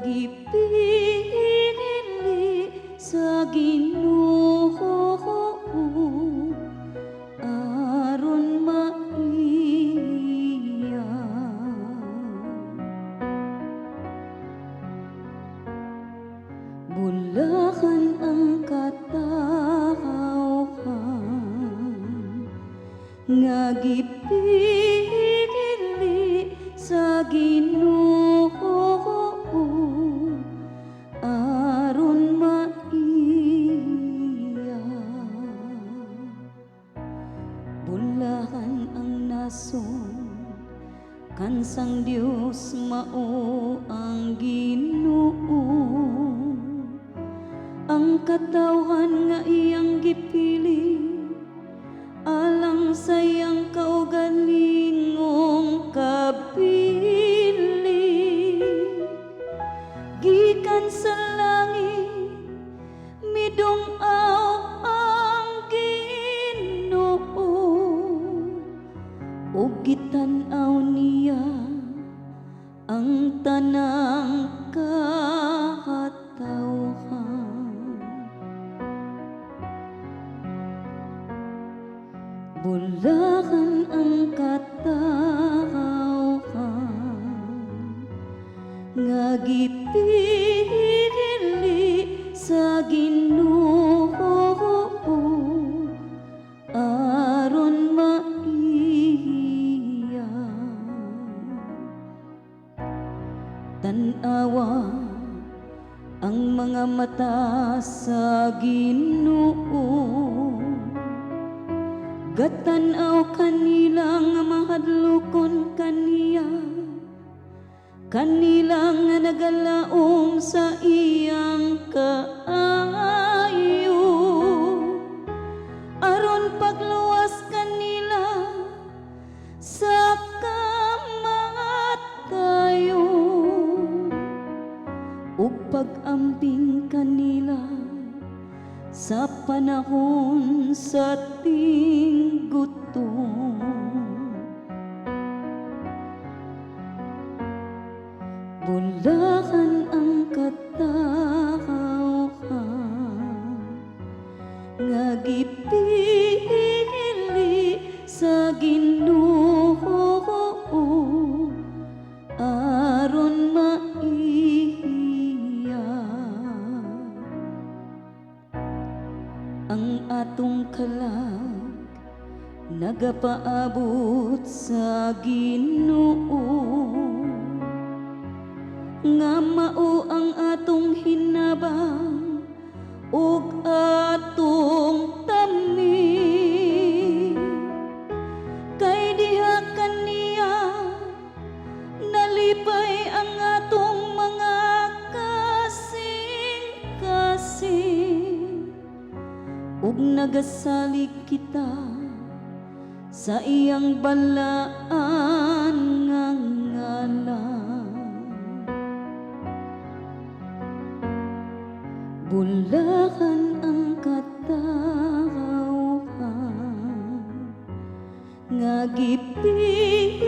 gipili sa Ginoo aron maiya. Bulakan ang katawhan nga gipili sa Ginoo aron maiya. Bulakan ang nason kansang Dios mao ang Ginoo, ang katawhan nga iyang gipili alang sayang kaugalingong kabili. Gikan sa langit midong-aw ang Ginoo, ug gitan-aw niya ang tanang katawhan. Bulakan ang katawhan nga gipili sa Ginoo aron maiya. Tan-awa ang mga mata sa Ginoo, gatan-aw kanilang mahadlokon kaniya, kanilang nagalaom sa iyang kaayo, aron pagluwas kanila sa kamatayo, ug pag-amping kanila sa panahon sa ting gutom. Bulakan ang katawhan nga gipili sa Ginoo aron maiya. Ang atong kalag nagapaabot sa Ginoo, nga mao ang atong hinabang ug atong tami. Kay diha kaniya nalipay ang atong mga kasing-kasing, ug nagasalig kita sa iyang balaan nga ngalan. Bulakan ang katawhan nga gipili